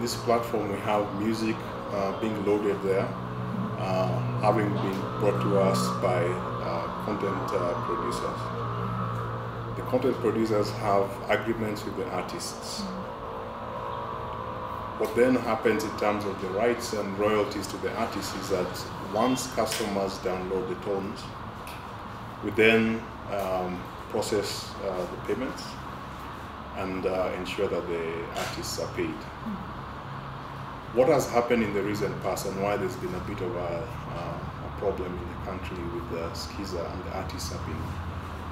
this platform we have music being loaded there, having been brought to us by content producers. The content producers have agreements with the artists. What then happens in terms of the rights and royalties to the artists is that once customers download the tones, we then process the payments and ensure that the artists are paid. What has happened in the recent past and why there's been a bit of a problem in the country with the Skiza and the artists have been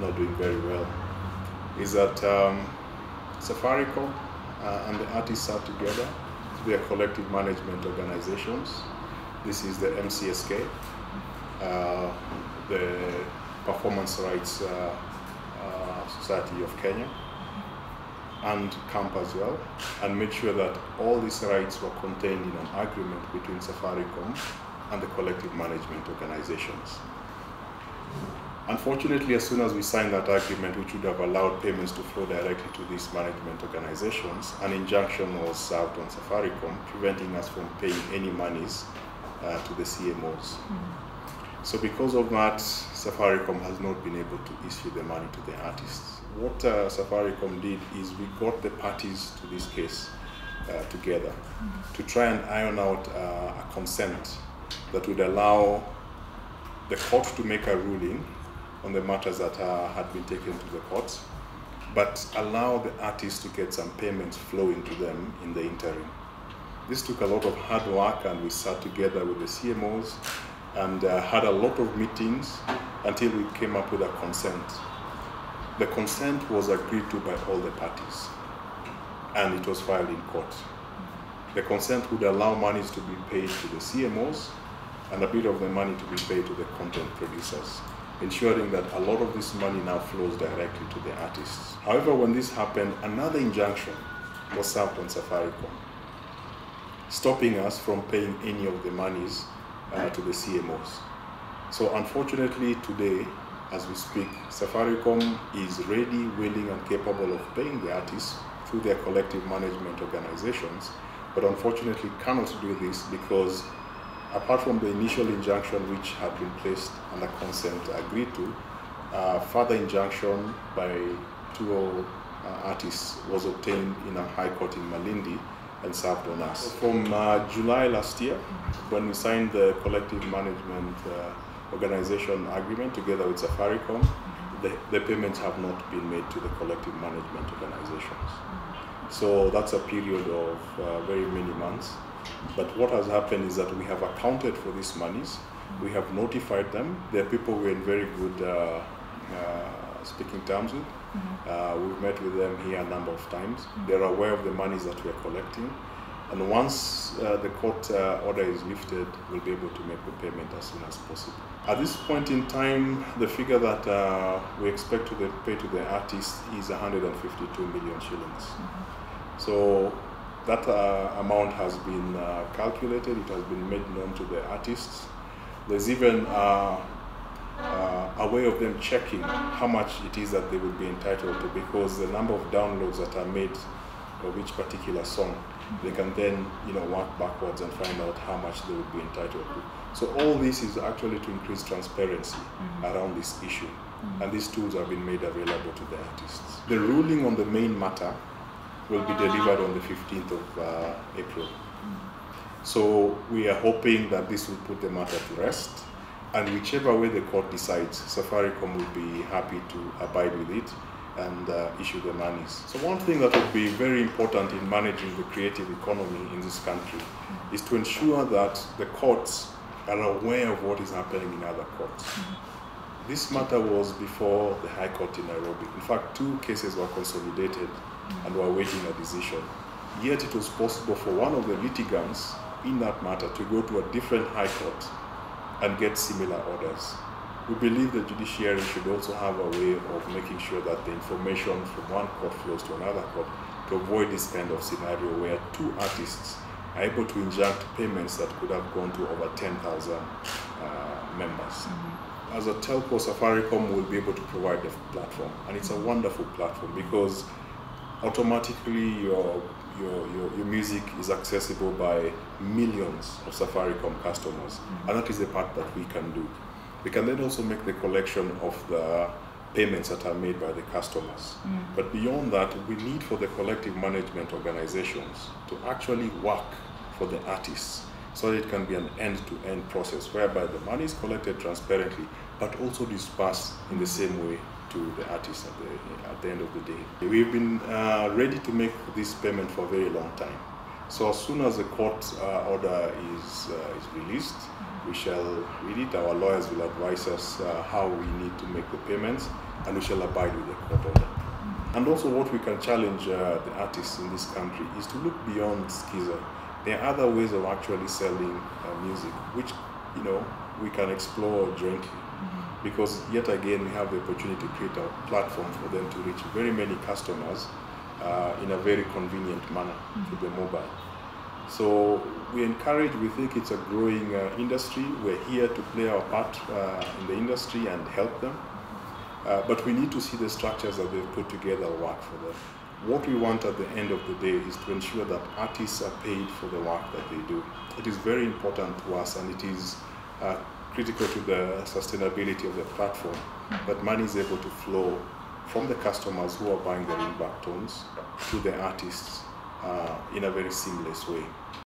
not doing very well is that Safaricom and the artists are together. They are collective management organizations. This is the MCSK, the Performance Rights Society of Kenya, and CAMP as well, and made sure that all these rights were contained in an agreement between Safaricom and the collective management organizations. Unfortunately, as soon as we signed that agreement, which would have allowed payments to flow directly to these management organizations, an injunction was served on Safaricom, preventing us from paying any monies to the CMOs. So because of that, Safaricom has not been able to issue the money to the artists. What Safaricom did is we got the parties to this case together to try and iron out a consent that would allow the court to make a ruling on the matters that had been taken to the courts, but allow the artists to get some payments flowing to them in the interim. This took a lot of hard work, and we sat together with the CMOs and had a lot of meetings until we came up with a consent. The consent was agreed to by all the parties, and it was filed in court. The consent would allow monies to be paid to the CMOs and a bit of the money to be paid to the content producers, ensuring that a lot of this money now flows directly to the artists. However, when this happened, another injunction was served on Safaricom, stopping us from paying any of the monies to the CMOs. So unfortunately today, as we speak, Safaricom is ready, willing and capable of paying the artists through their collective management organizations, but unfortunately cannot do this because apart from the initial injunction which had been placed and the consent agreed to, further injunction by two artists was obtained in a high court in Malindi and served on us. From July last year, when we signed the collective management organization agreement together with Safaricom, the payments have not been made to the collective management organizations. So that's a period of very many months. But what has happened is that we have accounted for these monies. We have notified them. There are people we're in very good speaking terms with. We've met with them here a number of times. They're aware of the monies that we're collecting. And once the court order is lifted, we'll be able to make the payment as soon as possible. At this point in time, the figure that we expect to pay to the artists is 152 million shillings. So that amount has been calculated, it has been made known to the artists. There's even a way of them checking how much it is that they would be entitled to, because the number of downloads that are made of each particular song, they can then work backwards and find out how much they would be entitled to. So all this is actually to increase transparency around this issue, and these tools have been made available to the artists. The ruling on the main matter will be delivered on the 15th of April. So we are hoping that this will put the matter to rest, and whichever way the court decides, Safaricom will be happy to abide with it and issue the monies. So one thing that would be very important in managing the creative economy in this country is to ensure that the courts are aware of what is happening in other courts. This matter was before the High Court in Nairobi. In fact, 2 cases were consolidated and were awaiting a decision. Yet it was possible for one of the litigants in that matter to go to a different High Court and get similar orders. We believe the judiciary should also have a way of making sure that the information from one court flows to another court to avoid this kind of scenario where 2 artists are able to inject payments that could have gone to over 10,000 members. As a telco, Safaricom will be able to provide the platform, and it's a wonderful platform because automatically your music is accessible by millions of Safaricom customers. And that is the part that we can do. We can then also make the collection of the payments that are made by the customers. But beyond that, we need for the collective management organizations to actually work for the artists, so that it can be an end-to-end process whereby the money is collected transparently, but also dispersed in the same way to the artists at the end of the day. We've been ready to make this payment for a very long time. So as soon as the court order is released, we shall read it. Our lawyers will advise us how we need to make the payments, and we shall abide with the court order. And also what we can challenge the artists in this country is to look beyond Skiza. There are other ways of actually selling music, which we can explore jointly. Because yet again, we have the opportunity to create a platform for them to reach very many customers in a very convenient manner through the mobile. So we think it's a growing industry. We're here to play our part in the industry and help them. But we need to see the structures that they've put together work for them. What we want at the end of the day is to ensure that artists are paid for the work that they do. It is very important to us, and it is critical to the sustainability of the platform that money is able to flow from the customers who are buying the ringback tones to the artists in a very seamless way.